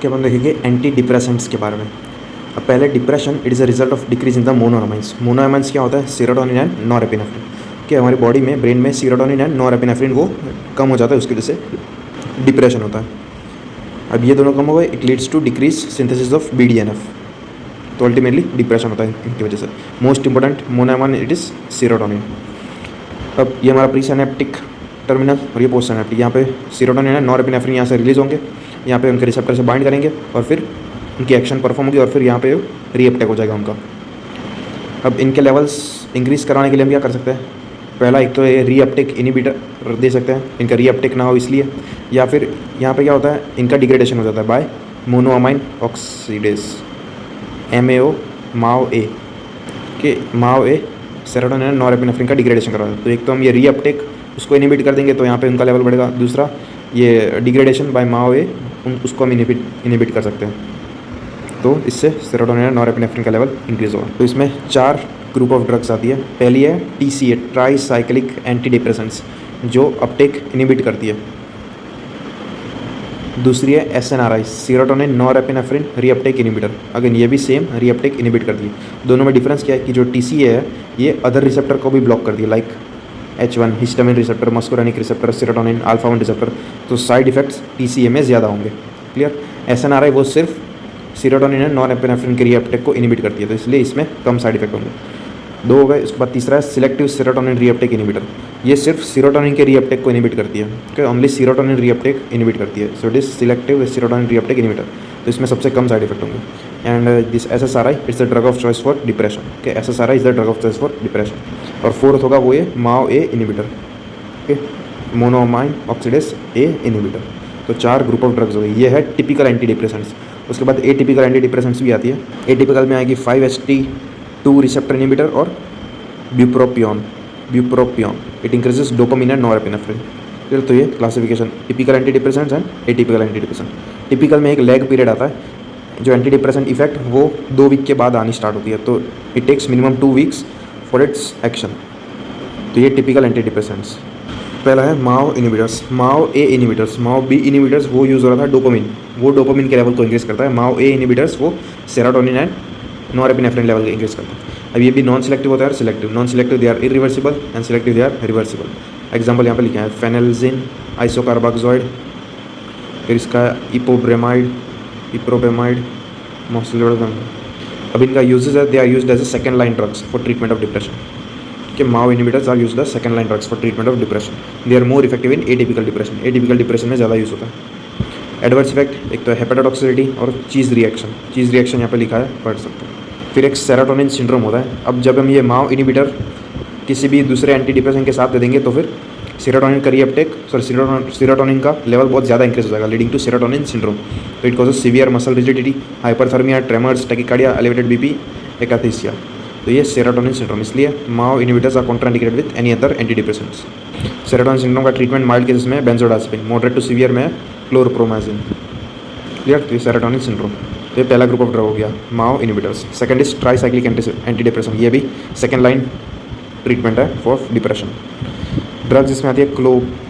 कि अब हम देखेंगे एंटी डिप्रेसेंट्स के बारे में। अब पहले depression it is a result of decrease in the monoamines. Monoamines क्या होता है? Serotonin and norepinephrine. कि हमारी बॉडी में ब्रेन में सेरोटोनिन एंड नॉरएपिनेफ्रिन वो कम हो जाता है, उसकी वजह से डिप्रेशन होता है। अब ये दोनों कम हो गए, it leads to decrease synthesis of BDNF, तो अल्टीमेटली डिप्रेशन होता है इनकी वजह से। Most important monoamine it is serotonin. अब ये हमारा प्री सिनेप्टिक टर्मिनल और ये पोस्ट सिनेप्टिक, यहाँ पे सेरोटोनिन एंड नॉरएपिनेफ्रिन यहाँ से रिलीज होंगे, यहाँ पे उनके रिसेप्टर से बाइंड करेंगे और फिर उनकी एक्शन परफॉर्म होगी और फिर यहाँ पे रीअपटेक हो जाएगा उनका। अब इनके लेवल्स इंक्रीज़ कराने के लिए हम क्या कर सकते हैं? पहला, एक तो ये रीअपटेक इनहिबिटर दे सकते हैं, इनका रीअपटेक ना हो इसलिए, या फिर यहाँ पे क्या होता है, इनका डिग्रेडेशन हो जाता है बाय मोनोअमाइन ऑक्सीडेज MAO के MAO सेरोटोनिन एंड नॉरएपिनेफ्रिन का डिग्रेडेशन करवाता है। तो एक तो हम ये रीअपटेक उसको इनहिबिट कर देंगे तो यहाँ पे उनका लेवल बढ़ेगा। दूसरा, ये डिग्रेडेशन बाय MAO उसको हम इनहिबिट कर सकते हैं, तो इससे सेरोटोनिन एंड नॉरएपिनेफ्रिन का लेवल इंक्रीज़ होगा। तो इसमें 4 ग्रुप ऑफ ड्रग्स आती है। पहली है TCA, try cyclic anti depressants, जो अपटेक इनहिबिट करती है। दूसरी है SNRI, serotonin norepinephrine reuptake inhibitor, again ये भी सेम रीअपटेक इनहिबिट करती है। दोनों में डिफरेंस क्या है कि जो TCA है ये अदर रिसेप्टर को भी ब्लॉक करती है, like H1 histamine receptor, muscarinic receptor, serotonin, alpha 1 receptor, तो साइड इफेक्ट्स TCA में ज़्यादा होंगे। क्लियर? SNRI वो सिर्फ सेरोटोनिन एंड नॉरएपिनेफ्रिन के रीअपटेक को इनहिबिट करती है, तो इसलिए इसमें कम साइड इफेक्ट होंगे। 2 हो गए। उसके बाद तीसरा है सिलेक्टिव सेरोटोनिन रीअपटेक इनहिबिटर, ये सिर्फ सेरोटोनिन के रीअपटेक को इनहिबिट करती है, okay, only serotonin reuptake inhibit करती है, so it is selective serotonin reuptake inhibitor, तो इसमें सबसे कम साइड इफेक्ट होंगे। And this SSRI it's the drug of choice for depression, okay, SSRI is the drug of choice for depression. और fourth होगा वो ये MAO inhibitor, okay, monoamine oxidase A inhibitor. तो 4 group of drugs हो गई। ये है टिपिकल एंटी डिप्रेसेंट्स। उसके बाद एटिपिकल एंटी डिप्रेसेंट्स भी आती है। एटिपिकल में आएगी 5-HT2 रिसेप्टर इनहिबिटर और bupropion. It increases dopamine and norepinephrine. फिर तो ये classification typical anti depressants and atypical anti depressant. Typical में एक लैग पीरियड आता है, जो एंटी डिप्रेसेंट इफेक्ट वो 2 वीक के बाद आनी स्टार्ट होती है, तो it takes minimum 2 weeks for its action. तो ये टिपिकल एंटी डिप्रेसेंट्स। पहला है MAO inhibitors, MAO inhibitors, MAO inhibitors वो यूज़ हो रहा था डोपामिन, वो डोपामिन के लेवल को इंक्रीज़ करता है। MAO इनहिबिटर्स वो सेरोटोनिन एंड नॉरएपिनेफ्रिन लेवल को इंक्रीज़ करता है। अब ये भी नॉन सिलेक्टिव होता है और selective. Non selective they are irreversible and selective they are reversible. Example यहाँ पे लिखा है फेनेल्जिन, आइसोकार्बाक्सॉइड, फिर इसका इप्रोपेमाइड, मॉक्सिलोडोन। अब इनका यूजेस है, they are used as a second line drugs for treatment of depression, कि MAO inhibitors are used as second line drugs for treatment of depression. They are more effective in atypical depression, atypical depression में ज़्यादा use होता है। Adverse effect एक तो hepatotoxicity और चीज़ reaction यहाँ पे लिखा है, पढ़ सकते हैं। फिर एक सेरोटोनिन सिंड्रोम होता है। अब जब हम ये MAO इनहिबिटर किसी भी दूसरे एंटी डिप्रेशन के साथ दे देंगे तो फिर सेरोटोनिन का रीअपटेक सेरोटोनिन का लेवल बहुत ज़्यादा इंक्रीज हो जाएगा, लीडिंग टू सेरोटोनिन सिंड्रोम। तो it causes severe muscle rigidity, hyperthermia, tremors, tachycardia, elevated BP, akathisia. तो ये सेरोटोनिन सिंड्रोम। इसलिए MAO inhibitors are contraindicated with any other anti depressants. Serotonin syndrome का ट्रीटमेंट माइल्ड केसेस में benzodiazepine, moderate to severe में क्लोरप्रोमाजिन। Clear? तो ये serotonin syndrome. तो ये पहला ग्रुप ऑफ ड्रग हो गया MAO inhibitors. Second is tricyclic anti depression, ये भी सेकंड लाइन ट्रीटमेंट है फॉर डिप्रेशन। ड्रग्स इसमें आती है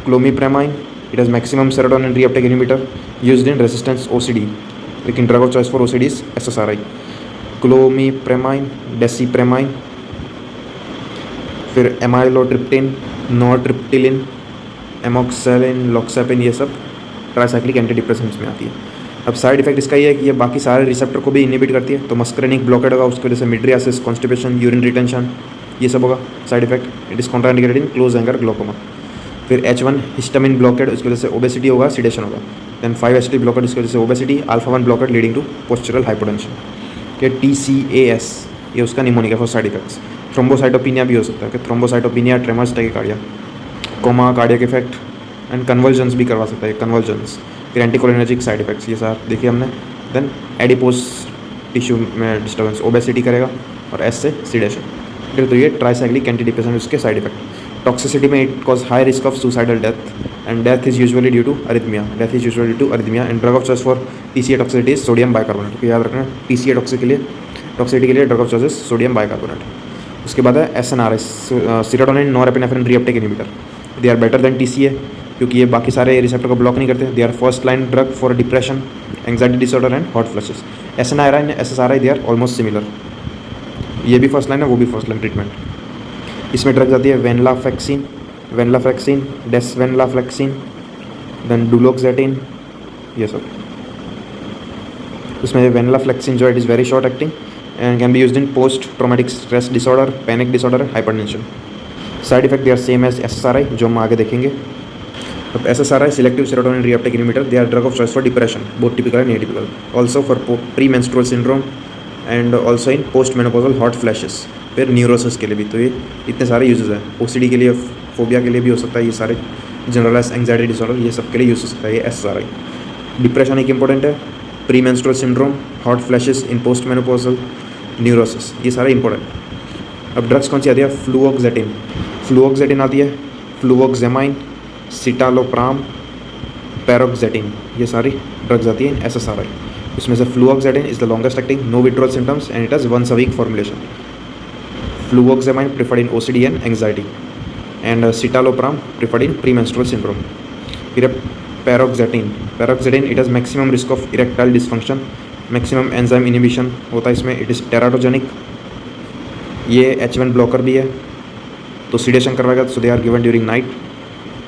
clomipramine, it has maximum serotonin reuptake inhibitor used in resistance OCD, लेकिन drug of choice for OCD is SSRI। Clomipramine, desipramine, फिर amitriptyline, नॉरट्रिप्टिलिन, एमोक्सेलिन, लॉक्सापिन, ये सब ट्राईसाइक्लिक एंटी डिप्रेसेंट्स में आती है। अब साइड इफेक्ट इसका ये है कि ये बाकी सारे रिसेप्टर को भी इनहिबिट करती है, तो मस्करेनिक ब्लॉकेड होगा, उसकी वजह से मिड्रियासिस, कॉन्स्टिपेशन, यूरिन रिटेंशन, ये सब होगा side effect. It is contraindicated in close anger glaucoma. फिर H1 हिस्टामिन ब्लॉकेड, उसकी वजह से ओबेसिटी होगा, सिडेशन होगा। देन 5-HT ब्लॉकेड, उसकी वजह से obesity, alpha 1 blockade leading to postural hypotension. के TCAS ये उसका निमोनिक है फॉर साइड इफेक्ट्स। थ्रोम्बोसाइटोपिनिया भी हो सकता है, कि thrombocytopenia, tremors, tachycardia, coma, cardiac effect and convergence भी करवा सकता है, कन्वर्जन्स। फिर एंटीकोलिनर्जिक साइड इफेक्ट्स ये सारे देखिए हमने। देन एडिपोस टिश्यू में डिस्टर्बेंस, ओबेसिटी करेगा, और S से सिडेशन। फिर तो ये ट्राईसाइक्लिक एंटी डिप्रेसेंट उसके साइड इफेक्ट। टॉक्सिसिटी में it cause high risk of suicidal death and death is usually due to arrhythmia, and drug of choice for TCA toxicity is sodium bicarbonate. तो याद रखना TCA toxicity के लिए drug of choice is sodium bicarbonate. उसके बाद है SNRI, serotonin norepinephrine reuptake inhibitor, they are better than TCA, क्योंकि ये बाकी सारे रिसेप्टर को ब्लॉक नहीं करते। They are first line drug for depression, anxiety disorder and hot flashes. SNRI and SSRI they are almost similar, ये भी first line है, वो भी फर्स्ट लाइन ट्रीटमेंट। इसमें ड्रग्स आती है वेनलाफ्लेक्सिन, डेसवेनलाफ्लेक्सिन, देन डुलोक्सेटिन, ये सब। उसमें वेनलाफ्लेक्सिन जो it is very short acting and can be used in post traumatic stress disorder, panic disorder, hypertension. Side effect they are same as SSRI, जो हम आगे देखेंगे। अब SSRI selective serotonin reuptake inhibitor, they are drug of choice for depression, both typical and atypical, also for pre menstrual syndrome and also in post menopausal hot flashes. फिर neurosis के लिए भी, तो ये इतने सारे यूजेस हैं। OCD के लिए, फोबिया के लिए भी हो सकता है, ये सारे जनरलाइज एंग्जाइटी डिसऑर्डर, ये सब के लिए यूज हो सकता है ये SSRI। डिप्रेशन एक इंपॉर्टेंट है, pre menstrual syndrome, hot flashes in post menopausal, neurosis, ये सारे इंपॉर्टेंट। अब ड्रग्स कौन सी आती है? फ्लूओक्सेटिन आती है, फ्लूओक्सेमाइन, सिटालोप्राम, पैरोक्सेटिन, ये सारी ड्रग्स आती है SSRI। इसमें से fluoxetine is the longest acting, no withdrawal symptoms and it has once a week formulation. Fluvoxamine preferred in OCD and anxiety and citalopram preferred in premenstrual syndrome. फिर paroxetine it has maximum risk of erectile dysfunction, maximum enzyme inhibition होता है इसमें, it is teratogenic, ये H1 blocker भी है, तो sedation करवाएगा, so they are given during night.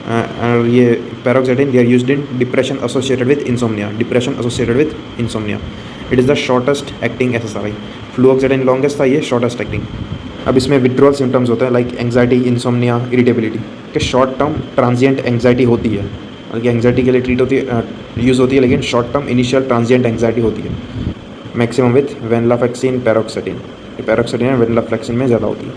और ये paroxetine they are used in depression associated with insomnia, it is the shortest acting SSRI। Fluoxetine longest था, ये शॉर्टेस्ट एक्टिंग। अब इसमें विड्रॉल सिम्टम्स होते हैं लाइक एंग्जाइटी, इंसोम्निया, इरिटेबिलिटी, के short term transient anxiety होती है, बल्कि एंग्जाइटी के लिए ट्रीट होती है, यूज़ होती है, लेकिन short term initial transient anxiety होती है, maximum with venlafaxine, paroxetine and venlafaxine में ज़्यादा होती है।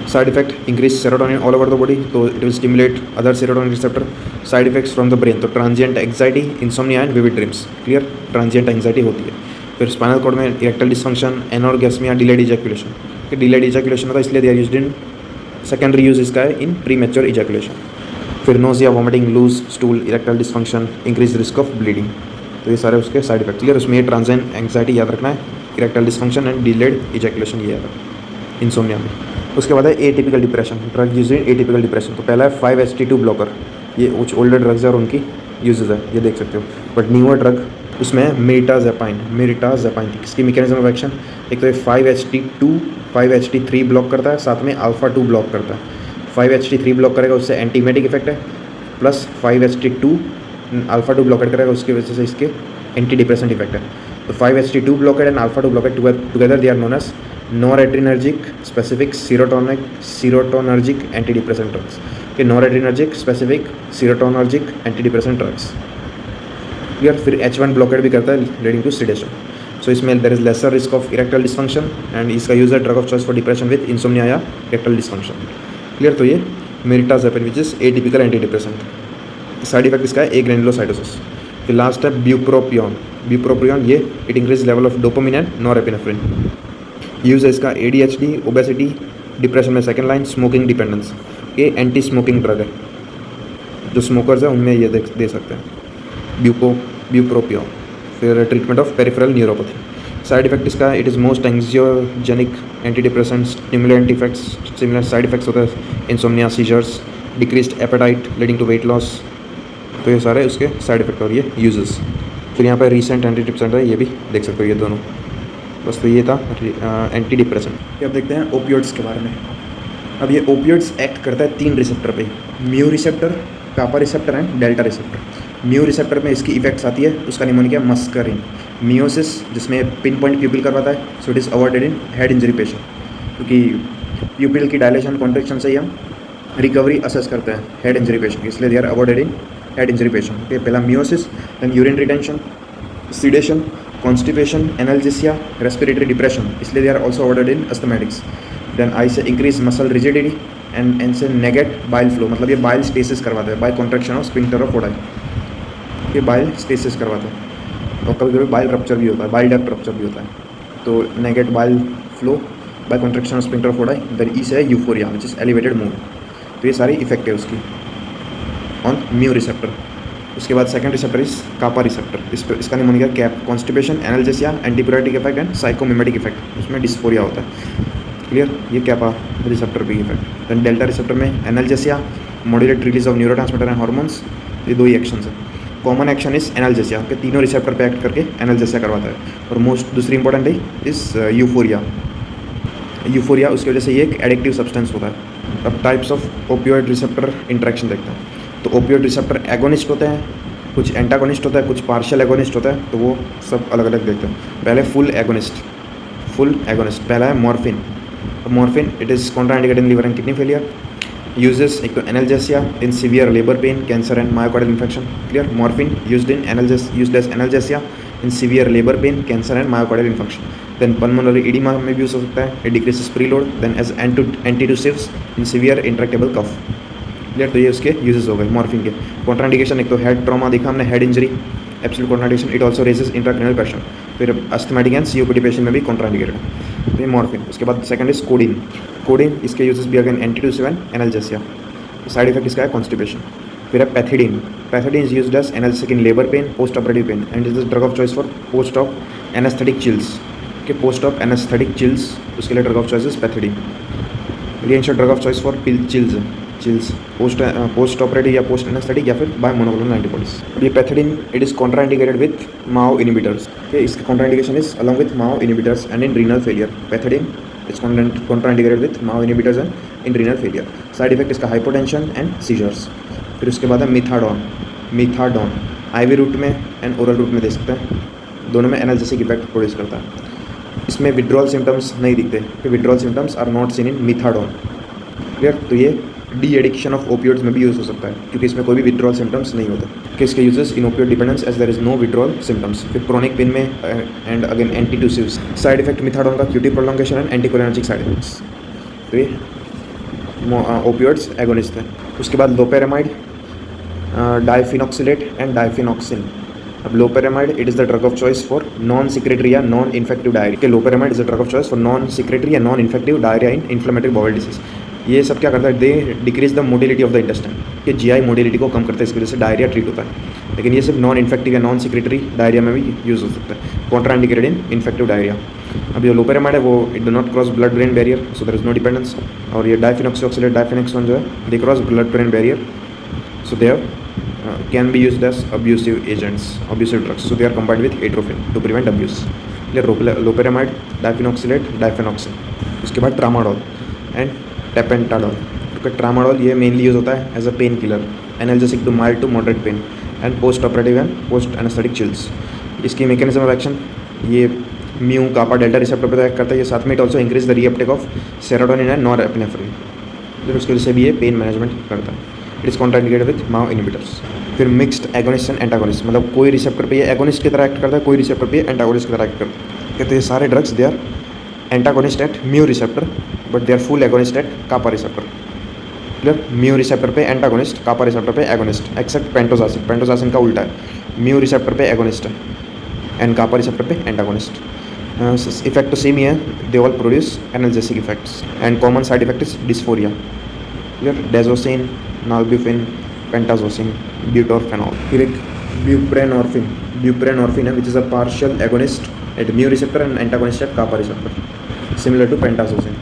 Side effect increase serotonin all over the body, तो it will stimulate other serotonin receptor. Side effects from the brain, तो transient anxiety, insomnia and vivid dreams, clear, transient anxiety होती है। फिर spinal cord में erectile dysfunction, anorgasmia, delayed ejaculation, कि delayed ejaculation होता है इसलिए they are used in, secondary use इसका है इन प्री मैच्योर इजैकुलेशन। फिर nausea, vomiting, loose stool, erectile dysfunction, increase risk of bleeding, तो ये सारे उसके साइड इफेक्ट, क्लियर। उसमें ये ट्रांजिएंट एंग्जाइटी याद रखना है, erectile dysfunction and delayed ejaculation, ये याद रखना इंसोम्निया में। उसके बाद है atypical depression, drug use in atypical depression, तो पहला है 5-HT2 ब्लॉकर, ये कुछ ओल्डर ड्रग्स है और उनकी यूजेज है, ये देख सकते हो। बट न्यूअर ड्रग उसमें है मिरिटाजेपाइन, इसकी मैकेनिज्म ऑफ एक्शन, एक तो ये 5-HT3 ब्लॉक करता है, साथ में अल्फा 2 ब्लॉक करता है। 5-HT3 ब्लॉक करेगा, उससे एंटीमेटिक इफेक्ट है, प्लस 5-HT2 अल्फा 2 ब्लॉकेट करेगा, उसकी वजह से इसके एंटी डिप्रेसेंट इफेक्ट है। तो 5-HT2 blockade and alpha 2 blockade together they are known as noradrenergic specific serotonergic antidepressant drugs, के noradrenergic specific serotonergic antidepressant drugs, clear. फिर H1 ब्लॉकेट भी करता है लीडिंग टू सिडेशन, सो इसमें there is lesser risk of erectile dysfunction and इसका use है drug of choice for depression with insomnia या erectile dysfunction, clear. तो ये mirtazapine which is atypical antidepressant. Side effect इसका है एग्रेनुलोसाइटोसिस। फिर last है ब्यूप्रोपियोन, ये it increase level of dopamine and norepinephrine. Use है इसका ADHD, ओबेसिटी, डिप्रेशन में सेकेंड लाइन, स्मोकिंग डिपेंडेंस, ये एंटी स्मोकिंग ड्रग है, जो स्मोकर्स है उनमें ये दे सकते हैं ब्यूप्रोपियोन। फिर treatment of peripheral neuropathy. Side effect इसका it is most anxiogenic antidepressant, stimulant effects, similar side effects होते हैं, insomnia, seizures, decreased appetite leading to weight loss, तो ये सारे उसके साइड इफेक्ट और ये यूजेस। फिर यहाँ पर रिसेंट एंटीडिप्रेसेंट है, ये भी देख सकते हो, ये दोनों बस। तो ये था एंटी डिप्रेसेंट। अब देखते हैं ओपियोइड्स के बारे में। अब ये ओपियोइड्स एक्ट करता है 3 रिसेप्टर पे, mu receptor, kappa receptor and delta receptor. Mu receptor में इसकी इफेक्ट्स आती है, उसका निमोनिक है मस्करिन। मियोसिस, जिसमें पिन पॉइंट प्यूपिल करवाता है, so it is avoided in head injury patient, क्योंकि प्यूपिल की डायलेशन कॉन्ट्रैक्शन से ही हम रिकवरी असेस करते हैं हेड इंजरी पेशेंट, इसलिए they are avoided in head injury patient. Okay, पहला miosis, then urine retention, sedation, constipation, analgesia, respiratory depression, इसलिए they are also avoided in asthmatics. Then I से increase muscle rigidity and से negate bile flow, मतलब ये bile stasis करवाते हैं by contraction of sphincter of Oddi, ये bile stasis करवाते हैं। और कभी कभी बाइल रप्चर भी होता है, बाइल डक्ट रप्चर भी होता है, तो negate bile flow by contraction of sphincter of Oddi. Then E से है euphoria which is elevated mood, तो ये सारी इफेक्ट है उसकी ऑन म्यू रिसेप्टर। उसके बाद second receptor is kappa receptor, इसका निमोनिक है cap, constipation, analgesia, antipyretic effect and psychotomimetic effect, उसमें डिस्फोरिया होता है, क्लियर। ये कैपा रिसेप्टर भी इफेक्ट। देन डेल्टा रिसेप्टर में analgesia, modulate release of neurotransmitter and hormones, ये दो ही एक्शन है। कॉमन एक्शन इज एनाल्जेसिया के तीनों रिसेप्टर पे एक्ट करके एनाल्जेसिया करवाता है। और मोस्ट दूसरी इंपॉर्टेंट है इस यूफोरिया। यूफोरिया उसकी वजह से ये एक एडिक्टिव सब्सटेंस होता है। अब types of opioid receptor interaction देखते हैं। तो ओपियोइड रिसेप्टर एगोनिस्ट होते हैं, कुछ एंटागोनिस्ट होता है, कुछ पार्शियल एगोनिस्ट होता है। तो वो सब अलग अलग देखते हैं। पहले फुल एगोनिस्ट पहला है morphine. Morphine it is contraindicated in liver and kidney failure. Uses एक तो analgesia in severe labour pain, cancer and myocardial infection. Clear. Morphine used as analgesia in severe labour pain, cancer and myocardial infection. Then pulmonary oedema में भी use हो सकता है, it decreases preload. Then as antitussives in severe intractable cough. Clear. तो ये उसके uses हो गए मॉर्फिन के। कॉन्ट्राइंडिकेशन एक तो हेड ट्रॉमा देखा हमने, head injury, absolute contraindication, it also raises intracranial pressure. फिर अस्थमेटिक एंड सीओपीडी पेशेंट में भी कॉन्ट्राइंडिकेटेड है। ये मॉर्फिन। उसके बाद सेकंड इज कोडीन। कोडीन इसके यूजेस भी again antitussive and analgesia. Side effect इसका है कॉन्स्टिपेशन। फिर है pethidine. Pethidine is used as analgesic in labour pain, post operative pain and is the drug of choice for post of anaesthetic chills. के post of anaesthetic chills उसके लिए drug of choice is pethidine. रिएंशियर drug of choice for chills post operative या post anaesthetic या फिर by monoclonal antibodies. ये pethidine it is contraindicated with MAO inhibitors. इसका contraindication is along with MAO inhibitors and in renal failure. Pethidine is contraindicated with MAO inhibitors and in renal failure. Side effect इसका hypotension and seizures. फिर उसके बाद है methadone IV route में and oral route में दे सकते हैं। दोनों में एनाल्जेसिक इफेक्ट प्रोड्यूस करता है। इसमें विड्रॉल सिम्टम्स नहीं दिखते कि withdrawal symptoms are not seen in methadone. Clear. तो ये डी एडिक्शन ऑफ ओपियोइड्स में भी यूज़ हो सकता है क्योंकि इसमें कोई भी विड्रॉल सिम्टम्स नहीं होते। कि इसके uses in opioid dependence as there is no withdrawal symptoms. फिर क्रोनिक पेन में and again antitussives. Side effect methadone का QT prolongation and anticholinergic side effects. तो ये ओपियोइड्स एगोनिस्ट है। उसके बाद लोपेरामाइड, डाइफिनॉक्सिलेट एंड डाइफिनॉक्सिन। अब loperamide it is the drug of choice for non secretory या नॉन इन्फेक्टिव डायरिया। के loperamide is the drug of choice for non secretory या non infective diarrhoea in inflammatory bowel disease. ये सब क्या करता है, they decrease the motility of the intestine. ये GI motility को कम करता है, इसकी वजह से डायरिया ट्रीट होता है। लेकिन ये सिर्फ नॉन इन्फेक्टिव या नॉन सिक्रेटरी डायरिया में भी यूज़ हो सकता है। Contraindicated in infective diarrhoea. अब जो लोपेरामाइड है वो it do not cross blood brain barrier, so there is no dependence. और ये डाइफिनॉक्सिऑक्सिलेट डाइफिनॉक्सोन जो है they cross blood brain barrier, so they can be used as abusive agents, abusive drugs. So they are combined with atropine to prevent abuse. ये loperamide, diphenoxylate, difenoxin. उसके बाद tramadol and tapentadol. क्योंकि tramadol ये mainly use होता है as a pain killer, analgesic to mild to moderate pain and post operative and post anaesthetic chills. इसकी mechanism of action ये mu kappa delta receptor पर act करता है। ये साथ में it also increase the reuptake of serotonin and norepinephrine. फिर उसकी वजह से भी ये पेन मैनेजमेंट करता है। It is contraindicated with MAO inhibitors. फिर मिक्स्ड एगोनिस्ट एंड एंटागोनिस्ट, मतलब कोई रिसेप्टर पे ये एगोनिस्ट की तरह एक्ट करता है, कोई रिसेप्टर पे एंटागोनिस्ट की तरह एक्ट करता है। कहते हैं सारे drugs they are antagonist at mu receptor but they are full agonist at kappa receptor. Clear. Mu receptor पे एंटागोनिस्ट, कापा रिसेप्टर पे एगोनिस्ट, एक्सेप्ट पेंटोजासिन। पेंटोजासिन का उल्टा है, म्यू रिसेप्टर पे एगोनिस्ट है एंड कापा रिसेप्टर पे antagonist. Effect तो same ही है, they all produce analgesic effects and common side effect is dysphoria. Clear. Dezocine, nalbuphine, pentazocine, butorphanol. फिर एक ब्यूप्रेनॉर्फिन है which is a partial agonist at mu receptor and antagonist at kappa receptor, similar to pentazocine.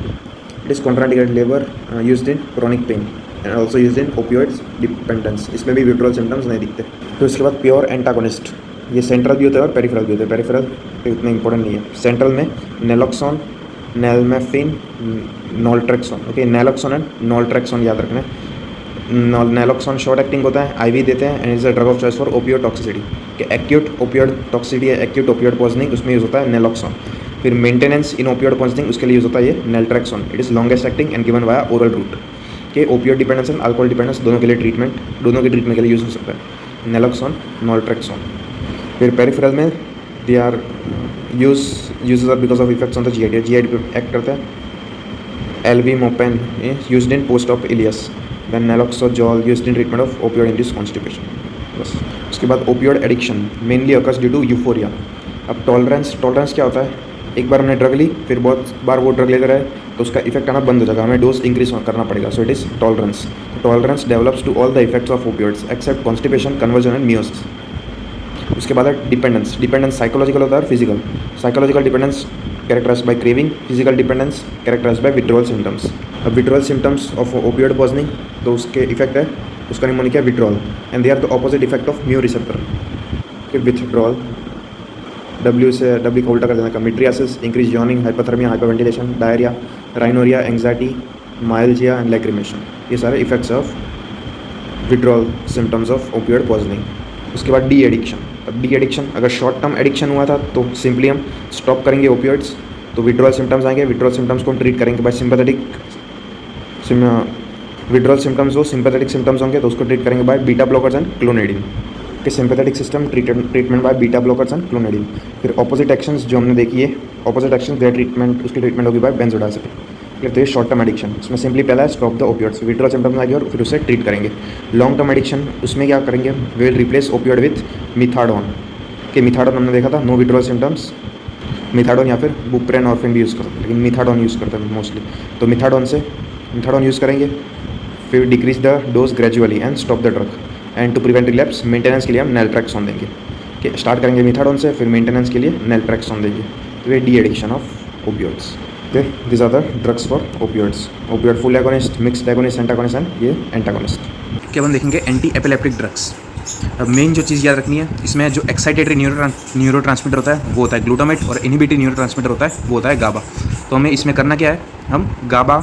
It is contraindicated labour, used in chronic pain and also used in opioids dependence. इसमें भी withdrawal symptoms नहीं दिखते। तो उसके बाद pure antagonist, ये central भी होता है और पेरिफेरल भी होता है। पेरिफेरल इतना इंपॉर्टेंट नहीं है। सेंट्रल में नेलोक्सोन, नेलमेफिन, नॉल्ट्रेक्सोन। ओके, नेलोक्सोन एंड नॉल्ट्रेक्सोन याद रखना है। नेलोक्सोन शॉर्ट एक्टिंग होता है, आईवी देते हैं and is a drug of choice for opioid toxicity. कि एक्यूट ओपियोड टॉक्सिसिटी या एक्यूट ओपियोड पॉइजनिंग उसमें यूज़ होता है नेलोक्सोन। फिर मेंटेनेंस इन ओपियोड पॉइजनिंग उसके लिए यूज़ होता है ये naltrexone. It is longest acting and given via oral route. कि opioid dependence and alcohol dependence दोनों के ट्रीटमेंट के लिए यूज़ हो सकता है नेलोक्सोन, नॉल्ट्रेक्सोन। फिर पेरिफेरल में they are use because of effects on the GID पे एक्ट करता है। Alvimopan used in post of ileus. Then naloxegol used in treatment of opioid induced constipation. बस। उसके बाद opioid addiction mainly occurs due to euphoria. अब tolerance क्या होता है, एक बार हमने ड्रग ली फिर बहुत बार वो ड्रग लेते रहे तो उसका इफेक्ट आना बंद हो जाएगा, हमें डोज इंक्रीज करना पड़ेगा। So it is tolerance. Tolerance develops to all the effects of opioids except constipation, convergence and miosis. उसके बाद है डिपेंडेंस साइकोलॉजिकल होता है और physical. Psychological dependence characterized by craving, physical dependence characterized by withdrawal symptoms। अब withdrawal symptoms of opioid poisoning तो उसके effect है उसका निमोनिक है withdrawal, and they are the opposite effect of mu receptor. फिर विथड्रॉल, डब्ल्यू से W को उल्टा कर देना का mydriasis, increase yawning, hypothermia, hyperventilation, diarrhoea, rhinorrhoea, anxiety, myalgia and lacrimation, ये सारे effects of withdrawal symptoms of opioid poisoning. उसके बाद डी एडिक्शन। अब डी एडिक्शन अगर शॉर्ट टर्म एडिक्शन हुआ था तो सिंपली हम स्टॉप करेंगे ओपियोइड्स, तो विड्रॉल सिम्टम्स आएंगे, विड्रॉल सिम्टम्स को हम ट्रीट करेंगे बाय सिंपैथेटिक, विड्रॉल सिम्टम्स वो सिंपैथेटिक सिम्टम्स होंगे तो उसको ट्रीट करेंगे by beta blockers and clonidine के sympathetic system treatment by beta blockers and clonidine. फिर ऑपोजिट एक्शंस जो हमने देखी है, ऑपोजिट एक्शन देयर ट्रीटमेंट, उसकी ट्रीटमेंट होगी बाय बेंजोडाइजेपिन। तो ये शॉर्ट टर्म एडिक्शन, इसमें सिंपली पहला है stop the opioids, withdrawal symptoms आएंगे और फिर उसे ट्रीट करेंगे। लॉन्ग टर्म एडिक्शन, उसमें क्या करेंगे, we will replace opioid with methadone, कि मिथाडोन हमने देखा था नो विड्रॉल सिम्टम्स, मिथाडोन या फिर बुप्रेनॉर्फिन भी यूज़ करते हैं, लेकिन मिथाडोन यूज़ करते हैं मोस्टली, तो मिथाडोन यूज़ करेंगे। फिर decrease the dose gradually and stop the drug, and to prevent relapse maintenance के लिए हम नैलट्रैक्सोन देंगे, कि स्टार्ट करेंगे मिथाडोन से, फिर मेंटेनेंस के लिए नैलट्रैक्सोन देंगे। तो ये de addiction of opioids. Okay, this are the drugs for opioids, opioid full agonist, mixed agonist, antagonist and ये एंटागोनिस्ट। कि अब हम देखेंगे एंटी एपिलेप्टिक ड्रग्स। अब मेन जो चीज़ याद रखनी है, इसमें जो एक्साइटेटरी न्यूरो ट्रांसमीटर होता है वो होता है ग्लूटामेट, और इनहिबिटरी न्यूरो ट्रांसमीटर होता है वो होता है गाबा। तो हमें इसमें करना क्या है, हम गाबा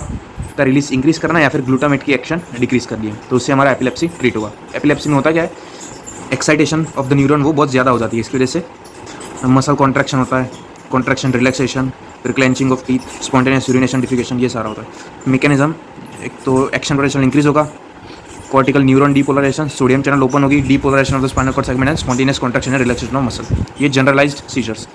का रिलीज इंक्रीज करना है या फिर ग्लूटामेट की एक्शन डिक्रीज कर दिए, तो उससे हमारा एपिलेप्सी ट्रीट होगा। एपिलेप्सी में होता क्या है, एक्साइटेशन ऑफ द न्यूरॉन वो बहुत ज़्यादा हो जाती है, इसकी वजह से मसल कॉन्ट्रैक्शन होता है, कॉन्ट्रैक्शन रिलैक्सेशन, फिर clenching of teeth, spontaneous urination, defecation, ये सारा होता है मैकेनिज्म। एक तो एक्शन पोटेंशियल इंक्रीज होगा, cortical neuron depolarisation, sodium channel open होगी, depolarisation of the spinal cord segment and spontaneous contraction and relaxation of muscle, ये जनरलाइज्ड सीजर्स।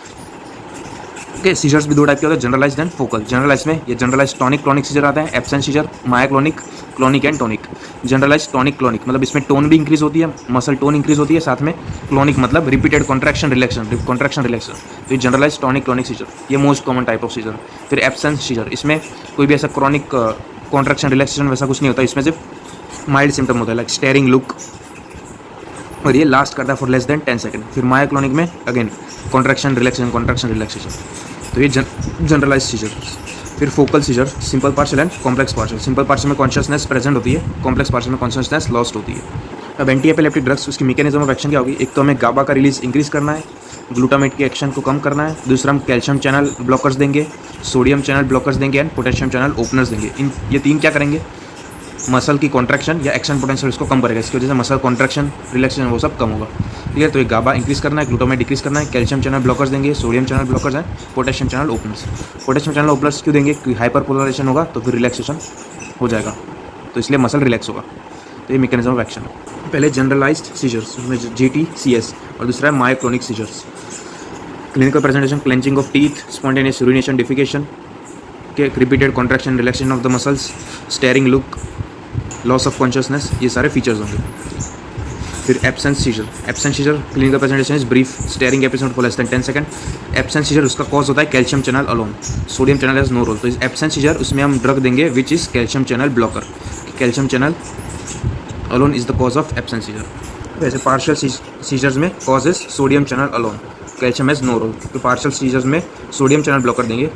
ओके, सीजर्स भी दो टाइप के होते हैं, जनरलाइज्ड एंड फोकल। जनरलाइज में ये जनरलाइज्ड टॉनिक क्लॉनिक सीजर आता है, absent seizure, myoclonic, clonic and tonic. Generalised tonic clonic मतलब इसमें टोन भी इंक्रीज होती है, मसल टोन इंक्रीज होती है, साथ में क्लॉनिक मतलब repeated contraction relaxation, contraction relaxation. तो ये जनरलाइज्ड टॉनिक क्लॉनिक सीजर, ये most common type of seizure. फिर एब्सेंट सीजर, इसमें कोई भी ऐसा क्रॉनिक कॉन्ट्रैक्शन रिलैक्सेशन वैसा कुछ नहीं होता, इसमें सिर्फ माइल्ड सिम्टम होता है लाइक स्टेयरिंग लुक, और ये लास्ट करता है फॉर लेस देन 10 सेकंड। फिर मायाक्लोनिक में अगेन कॉन्ट्रैक्शन रिलैक्सेशन, तो ये जनरलाइज सीजर। फिर focal scissor, simple partial and complex partial. Simple partial में कॉन्शियसनेस प्रेजेंट होती है, कॉम्प्लेक्स पार्शियल में कॉन्शियसनेस लॉस्ट होती है। अब एंटी एपिलेप्टिक ड्रग्स, उसकी मैकेनिज्म ऑफ एक्शन क्या होगी, एक तो हमें गाबा का रिलीज इंक्रीज करना है, ग्लूटामेट की एक्शन को कम करना है, दूसरा हम कैल्शियम चैनल ब्लॉकर्स देंगे, सोडियम चैनल ब्लॉकर्स देंगे एंड पोटेशियम चैनल ओपनर्स देंगे। ये तीन क्या करेंगे, मसल की कॉन्ट्रैक्शन या एक्शन पोटेंशियल इसको कम करेगा, इसकी वजह से मसल कॉन्ट्रैक्शन रिलैक्सेशन वो सब कम होगा। ठीक है, तो ये गाबा इंक्रीज करना है, ग्लूटामेट डिक्रीज करना है, कैल्शियम चैनल ब्लॉकर्स देंगे, सोडियम चैनल ब्लॉकर्स हैं, potassium channel openers. Potassium channel openers क्यों देंगे, क्योंकि हाइपर पोलराइजेशन होगा तो फिर रिलैक्सेशन हो जाएगा, तो इसलिए मसल रिलैक्स होगा। तो ये मैकेनिज्म ऑफ एक्शन। पहले जनरलाइज्ड सीजर्स, उसमें GTCS, और दूसरा है myoclonic seizures. Clinical presentation, clenching of teeth, spontaneous urination, defecation के repeated contraction relaxation of the muscles, staring look, loss of consciousness, ये सारे फीचर्स होंगे। फिर absent seizure, clinical presentation is brief, staring episode for less than 10 second. Absent seizure, उसका cause होता है calcium channel alone, sodium channel has no role. तो इस absent seizure, उसमें हम ड्रग देंगे which is calcium channel blocker. Calcium channel alone is the cause of absent seizure. वैसे partial seizures में cause is sodium channel alone, calcium has no role. तो partial seizures में sodium channel blocker देंगे,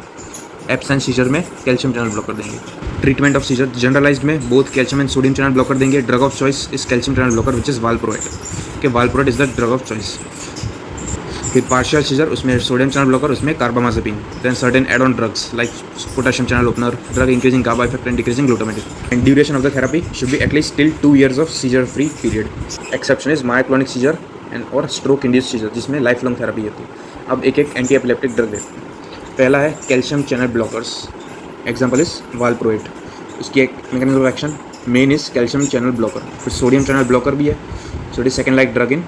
absent seizure में calcium channel blocker देंगे। Treatment of seizure, generalised में both calcium and sodium channel blocker देंगे। Drug of choice is calcium channel blocker which is valproate, कि valproate is the drug of choice. फिर partial seizure, उसमें sodium channel blocker, उसमें carbamazepine. Then certain add on drugs like potassium channel opener, drug increasing GABA effect and decreasing glutamate. And duration of the therapy should be at least till 2 years of seizure free period. Exception is myoclonic seizure and और stroke induced seizure, जिसमें life long therapy होती है। अब एक एक anti epileptic drug देते हैं। पहला है calcium channel blockers, example is valproate. उसकी एक mechanism of action main is calcium channel blocker. फिर सोडियम चैनल ब्लॉकर भी है, so it is second line drug in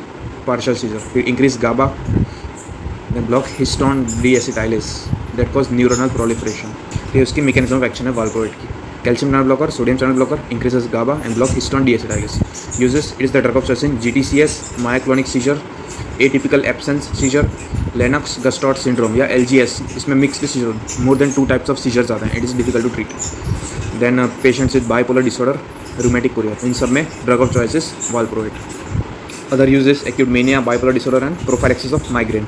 partial seizure. फिर increase GABA, then block histone deacetylase that cause neuronal proliferation. ये उसकी mechanism of action है valproate की। Calcium channel blocker, sodium channel blocker, increases GABA and block histone deacetylase. Uses, it is the drug of choice in GTCS, myoclonic seizure, atypical absence seizure, Lennox Gastaut syndrome या LGS, इसमें mixed seizure, more than 2 types of seizures आते हैं, it is difficult to treat. Then patients with bipolar disorder, rheumatic chorea, इन सब में drug of choice is valproate. Other uses acute mania, bipolar disorder and prophylaxis of migraine,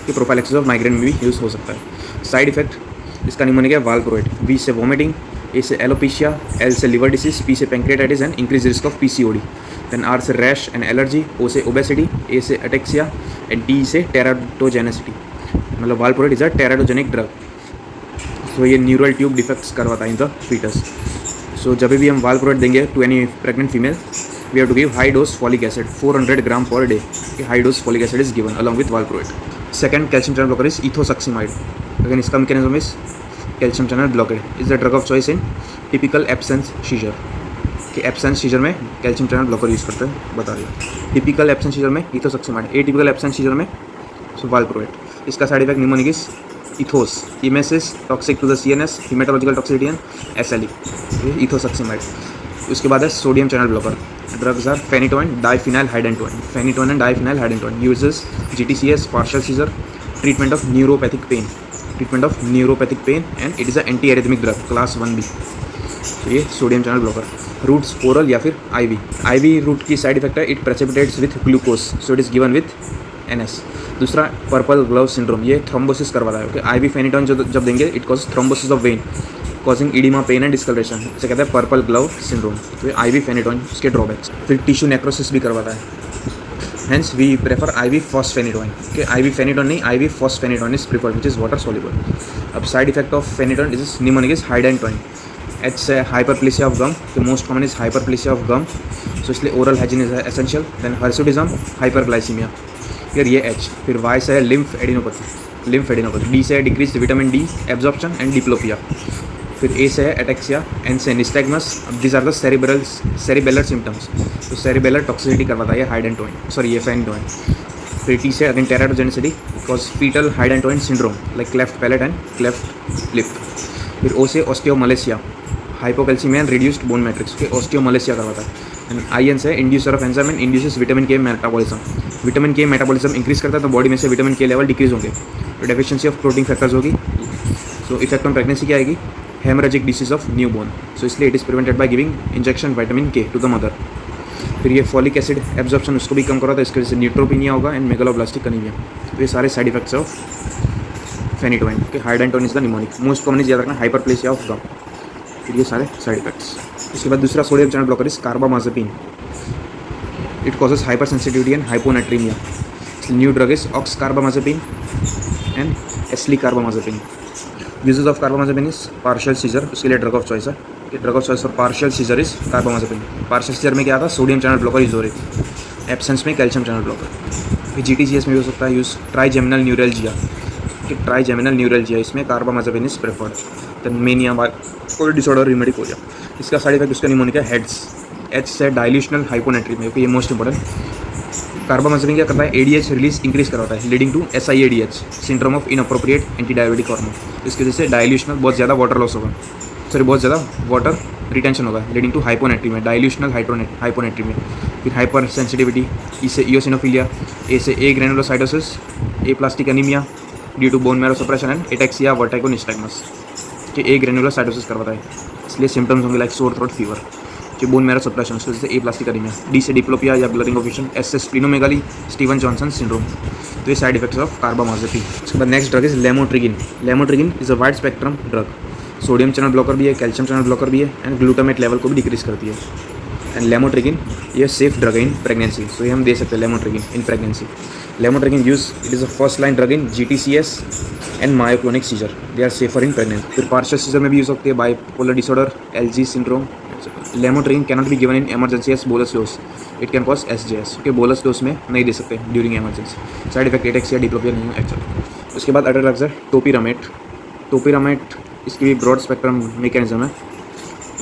कि prophylaxis of migraine में भी use हो सकता है। Side effect इसका निमोनिक है वालप्रोएट। V से वॉमिटिंग, A से एलोपेशिया, L से लिवर डिसीज, P से pancreatitis and increase risk of PCOD। Then R से रैश एंड एलर्जी, ओ से ओबेसिटी, ए से अटेक्सिया एंड टी से टेराटोजेनेसिटी। मतलब valproate is a teratogenic drug. So ये न्यूरल ट्यूब डिफेक्ट्स करवाता है इन द फीटस। सो जब भी हम वालप्रोएट देंगे to any pregnant female, we have to give high dose folic acid 400 gram per day. High dose folic acid is given along with valproate. Second calcium channel blocker is ethosuximide. Again इसका mechanism is calcium channel blockade is the drug of choice in typical absence seizure. कि absence seizure में calcium channel blocker use करते हैं, बता दिया। Typical absence seizure में ethosuximide, atypical absence seizure में valproate. इसका side effect mnemonic is ethos, emesis, toxic to the CNS, haematological toxicity and SLE, ethosuximide. उसके बाद है sodium channel blocker. Drugs are phenytoin, diphenyl hydantoin. Phenytoin and diphenyl hydantoin uses GTCS, partial seizure, treatment of neuropathic pain, and it is a anti arrhythmic drug class 1B। तो ये sodium channel blocker. Routes oral या फिर IV route की side effect है, it precipitates with glucose, so it is given with NS। दूसरा purple glove syndrome, ये thrombosis करवाता है। ओके, IV फेनिटोइन जब देंगे it cause thrombosis of vein causing oedema, pain and discolouration, इसे कहते हैं पर्पल ग्लव सिंड्रोम। तो IV फेनिटोइन उसके ड्रॉबैक्स। फिर टिश्यू नेक्रोसिस भी करवाता है, hence we prefer IV fosphenytoin. Okay, IV phenytoin नहीं, IV fosphenytoin is preferred which is water soluble. अब side effect of phenytoin is mnemonic is hydantoin. H से hyperplasia of gum, तो most common is hyperplasia of gum, so इसलिए oral hygiene is essential. Then hirsutism, hyperglycaemia, फिर ये H। फिर Y से है lymph adenopathy. D से है decrease vitamin D absorption and diplopia. फिर A से है एटेक्सिया, N से nystagmus. This are the cerebellar symptoms, तो सेरिबेलर टॉक्सिसिटी करवाता है ये फेनिटोइन। फिर T से again teratogenicity because foetal hydantoin syndrome like cleft palate and cleft lip. फिर O से osteomalacia, hypocalcaemia and reduced bone matrix के ऑस्टियोमलेसिया करवाता है। एंड IN से inducer of enzyme and induces vitamin K metabolism. Vitamin K metabolism increase करता है तो body में से विटामिन K लेवल डिक्रीज होंगे, तो डेफिशिएंसी ऑफ प्रोटीन फैक्टर्स होगी। सो इफेक्ट ऑन प्रेगनेंसी क्या आएगी? Haemorrhagic disease of new born, so इसलिए it is prevented by giving injection vitamin K to the mother. फिर ये फॉलिक एसिड एब्जॉर्प्शन उसको भी कम कराता है, इसके वजह से न्यूट्रोपिनिया होगा एंड मेगालोब्लास्टिक अनीमिया। तो ये सारे side effects of phenytoin. Okay, hydantoin is the mnemonic, most common is याद रखना हाइपरप्लेसिया ऑफ गम। फिर ये सारे साइड इफेक्ट्स। उसके बाद दूसरा sodium channel blocker is carbamazepine. It causes hyper sensitivity and hyponatraemia. New drug is ox carbamazepine and esli carbamazepine. Uses of carbamazepine is partial seizure, उसके लिए ड्रग ऑफ चॉइस है। Drug of choice for partial seizure is carbamazepine. Partial seizure में क्या था? Sodium channel blocker use हो रही थी, absence में कैल्शियम चैनल ब्लॉकर। फिर GTCS में भी हो सकता है use trigeminal neuralgia, trigeminal neuralgia, इसमें carbamazepine is preferred. Then mania, bipolar disorder, rheumatic chorea, इसका साइड इफेक्ट उसका निमोनिक है हेड्स। H से डाइल्यूशनल हाइपोनेट्रीमिया, ये मोस्ट इंपॉर्टेंट। कार्बामाजेपिन क्या करता है? ADH रिलीज इंक्रीज करवाता है, leading to SIADH, syndrome of inappropriate anti diabetic hormone. इसकी वजह से डाइल्यूशनल बहुत ज़्यादा वाटर लॉस होगा, बहुत ज़्यादा वाटर रिटेंशन होगा, leading to hyponatraemia, dilutional hyponatraemia. फिर हाइपर सेंसिटिविटी, E से इओसिनोफिलिया, A से A granulocytosis, aplastic anaemia due to bone marrow suppression and ataxia vertigo nystagmus, कि A ग्रेनुलोसाइटोसिस करवाता है, इसलिए सिम्टम्स होंगे लाइक सोर थ्रोट, फीवर, जो बोन मैरो सप्रेशन, उसकी वजह से एप्लास्टिक अनीमिया। D से डिप्लोपिया या ब्लरिंग ऑफ विजन। S से स्प्लिनोमेगाली, स्टीवन जॉनसन सिंड्रोम। तो ये साइड इफेक्ट्स ऑफ कार्बामाजेपिन। उसके बाद next drug is lamotrigine. Lamotrigine is a wide spectrum drug, sodium channel blocker भी है, कैल्शियम चैनल ब्लॉकर भी है एंड ग्लूटामेट लेवल को भी डिक्रीज करती है। एंड लेमोट्रिगिन ये सेफ ड्रग है इन प्रेगनेंसी, सो ये हम दे सकते हैं lamotrigine in pregnancy. Lamotrigine use, it is a first line drug in GTCS and myoclonic seizure, they are safer in pregnancy. फिर पार्शियल सीजर में भी यूज सकती है, bipolar disorder, LG syndrome. Lamotrigine cannot be given in emergency as bolus dose, it can cause SJS, okay, bolus dose में नहीं दे सकते during emergency. Side effect ataxia, diplopia नहीं है एक्चुअली। उसके बाद अदर ड्रग्स है टोपिरामेट, इसकी भी ब्रॉड स्पेक्ट्रम मैकेनिज्म है,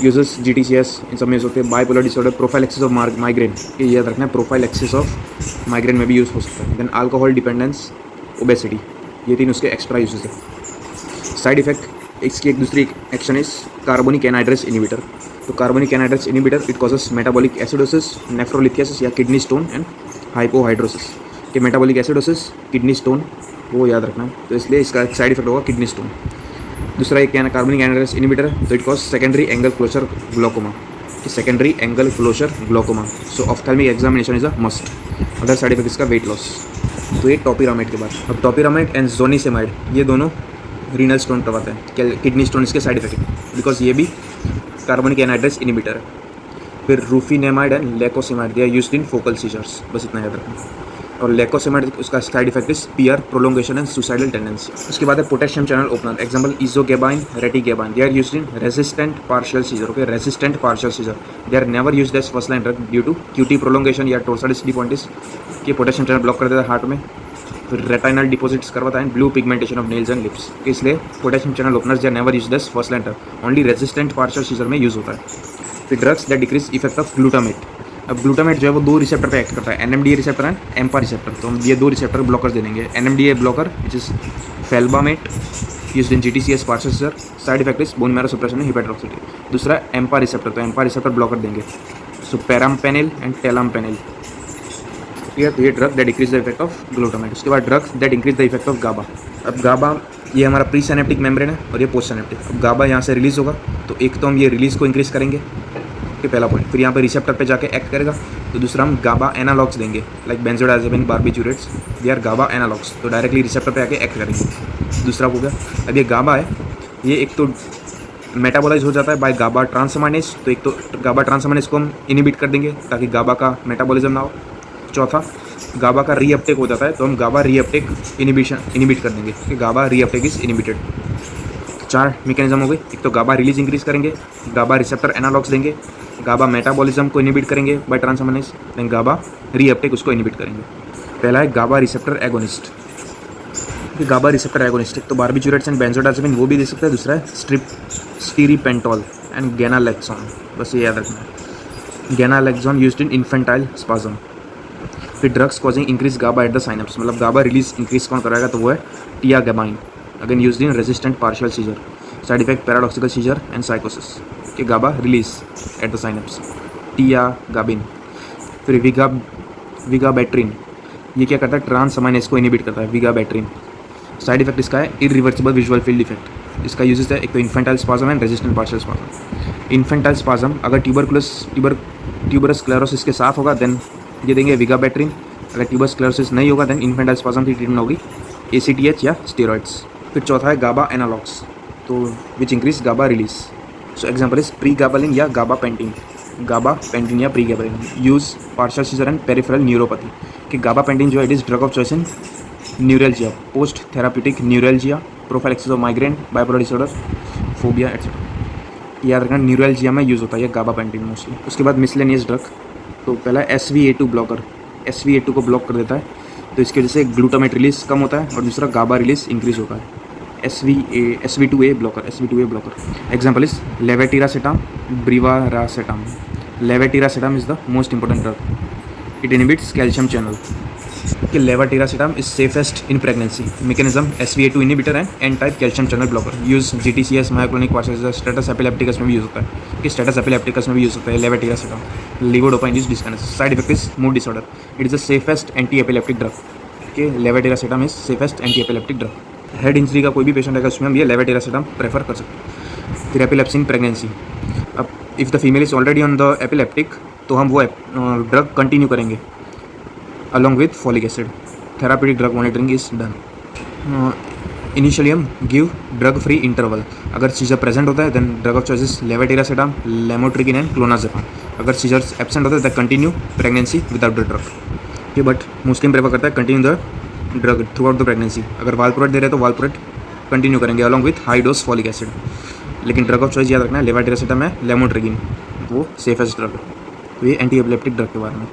यूजेस GTCS, इन सब में यूज होते हैं। Bipolar disorder, prophylaxis of migraine, ये याद रखना है, प्रोफाइलेक्सिस ऑफ माइग्रेन में भी यूज़ हो सकता है। देन अल्कोहल डिपेंडेंस, ओबेसिटी, ये तीन उसके एक्स्ट्रा यूजेस है। साइड इफेक्ट, इसकी एक दूसरी action is carbonic anhydrase inhibitor. तो carbonic anhydrase inhibitor it causes metabolic acidosis, nephrolithiasis या किडनी स्टोन एंड हाइपोहाइड्रोसिस, कि मेटाबॉलिक एसिडोसिस, किडनी स्टोन, वो याद रखना है, तो इसलिए इसका साइड इफेक्ट होगा किडनी स्टोन। दूसरा एक क्या है, कार्बोनिक एनहाइड्रेस इनिबिटर, तो it cause secondary angle closure glaucoma, secondary angle closure glaucoma, so ophthalmic examination is a must. Other side effect इसका वेट लॉस। तो ये टॉपिरामेट के बाद, अब टॉपिरामेट एंड जोनिसेमाइड, ये दोनों रीनल स्टोन करवाते हैं, किडनी स्टोन इसके साइड इफेक्ट, बिकॉज ये भी कार्बोनिक एनहाइड्रेस इनिबिटर है। फिर rufinamide and lacosamide, they are used in focal seizures, बस इतना याद रखना। और लेकोसेमाइड उसका side effect is PR prolongation and suicidal tendency. उसके बाद है potassium channel opener, example ezogabine, retigabine, they are used in resistant partial seizure. Okay, resistant partial seizure, they are never used as first line drug due to QT prolongation या टोर्सालिस डिपॉइंटिस, कि potassium channel block कर देता है heart में, फिर retinal deposits करवाता है, blue pigmentation of nails and lips, इसलिए potassium channel openers they are never used as first line drug, only resistant partial seizure में यूज होता है। फिर drugs that decrease effect of glutamate, अब ग्लूटामेट जो है वो दो रिसेप्टर पे एक्ट करता है, NMDA receptor and AMPA receptor, तो हम ये दो रिसेप्टर ब्लॉकर्स दे देंगे। NMDA blocker which is felbamate used in GTCS partial seizure, side effect is bone marrow suppression and hepatotoxicity. दूसरा एम्पा रिसेप्टर, तो एम्पा रिसेप्टर ब्लॉकर देंगे, सो पेराम्पेनिल एंड टेलाम्पेनिल, ये drug that decrease the effect of glutamate. उसके बाद drugs that increase the effect of GABA, अब GABA ये हमारा pre synaptic membrane है और ये पोस्ट सिनेप्टिक। अब गाबा यहाँ से रिलीज होगा, तो एक तो हम ये रिलीज को इंक्रीज करेंगे, कि पहला पॉइंट, फिर यहाँ पे रिसेप्टर पे जाके एक्ट करेगा, तो दूसरा हम गाबा एनालॉग्स देंगे like benzodiazepine, barbiturates, they are GABA analogues, तो डायरेक्टली रिसेप्टर पे आके एक्ट करेंगे। दूसरा हो गया, अब ये गाबा है, ये एक तो मेटाबोलाइज हो जाता है बाय गाबा ट्रांसअमाइनेज, तो एक तो गाबा ट्रांसअमाइनेज को हम इनिबिट कर देंगे ताकि गाबा का मेटाबॉलिज्म ना हो। चौथा, गाबा का रीअपटेक हो जाता है, तो हम गाबा रीअपटेक इनिबिट कर देंगे कि गाबा रीअपटेक इज इनिबिटेड। चार मैकेनिज्म हो गए, एक तो गाबा रिलीज इंक्रीज करेंगे, गाबा रिसेप्टर एनालॉग्स देंगे, गाबा मेटाबॉलिज्म को इनिबिट करेंगे बाय ट्रांसअमाइनेज, देन गाबा रीअपटेक उसको इनिबिट करेंगे। पहला है गाबा रिसेप्टर एगोनिस्ट, गाबा रिसेप्टर एगोनिस्ट, एक तो बार्बिट्यूरेट्स एंड बेंजोडाइजेपिन वो भी दे सकते हैं, दूसरा है स्टीरीपेंटोल एंड गेनालेक्सोन, बस ये याद रखना है, ganaxolone used in infantile spasm. फिर drugs causing increase GABA at the synapse, मतलब गाबा रिलीज इंक्रीज कौन कराएगा, तो वो है tiagabine, again used in resistant partial seizure, side effect paradoxical seizure and साइकोसिस, कि GABA release at the synapse, tiagabine. फिर विगाबैट्रिन, ये क्या करता है, ट्रांसअमाइनेज को इनिबिट करता है, विगाबैट्रिन, साइड इफेक्ट इसका है इरिवर्सिबल विजुअल फील्ड इफेक्ट, इसका यूजेस है एक तो infantile spasm and resistant partial spasm. Infantile spasm अगर ट्यूबरस स्क्लेरोसिस के साथ होगा देन ये देंगे विगाबैट्रिन, अगर ट्यूबरस स्क्लेरोसिस नहीं होगा देन इन्फेंटाइल स्पाज्म की ट्रीटमेंट होगी ACTH या स्टेरॉइड्स। फिर चौथा है गाबा एनालॉग्स, तो which increase GABA release, so example is pregabalin या गाबापेंटिन, गाबापेंटिन या pregabalin use partial seizure and peripheral neuropathy, कि गाबापेंटिन जो है it is drug of choice in neuralgia, post therapeutic neuralgia, prophylaxis of migraine, bipolar disorder, phobia etcetera, याद रखना neuralgia में use होता है ये गाबापेंटिन मोस्टली। उसके बाद मिसलेनियस ड्रग, तो पहला SV-A2 ब्लॉकर, SV-A2 को ब्लॉक कर देता है, तो इसकी वजह से ग्लूटामेट रिलीज कम होता है और दूसरा गाबा रिलीज इंक्रीज होता है। SV2A blocker, example is levetiracetam, brivaracetam. Levetiracetam is the most important drug, it inhibits calcium channel, कि levetiracetam is safest in pregnancy, mechanism SV-A2 inhibitor and N type calcium channel blocker, use GTCS, myoclonic partial status epilepticus में भी use होता है, कि status epilepticus में भी use होता है लेवेटिरासेटाम। लिवोडोपाइन is dizziness, side effect is mood disorder, it is the safest anti epileptic drug, कि levetiracetam is safest anti epileptic drug. Head injury का कोई भी पेशेंट है उसमें हम ये लेवेटिरासेटाम प्रेफर कर सकते हैं। फिर एपिलेप्सी इन प्रेगनेंसी, अब if the female is already on the epileptic तो हम वो ड्रग कंटिन्यू करेंगे along with folic acid. Therapeutic drug monitoring is done. Initially हम गिव ड्रग फ्री इंटरवल, अगर सीजर प्रेजेंट होता है then drug of choice levetiracetam, lamotrigine and clonazepam, अगर seizures absent होता है then continue pregnancy without the drug, ये but Muslim prefer करता है continue the drug throughout the pregnancy. अगर वालप्रोएट दे रहे हैं तो वालप्रोएट कंटिन्यू करेंगे along with high dose folic acid, लेकिन ड्रग ऑफ चॉइस याद रखना है लेवेटिरासेटाम है, लेमोट्रिगिन वो सेफेस्ट ड्रग है। तो ये एंटी एपिलेप्टिक ड्रग के बारे में।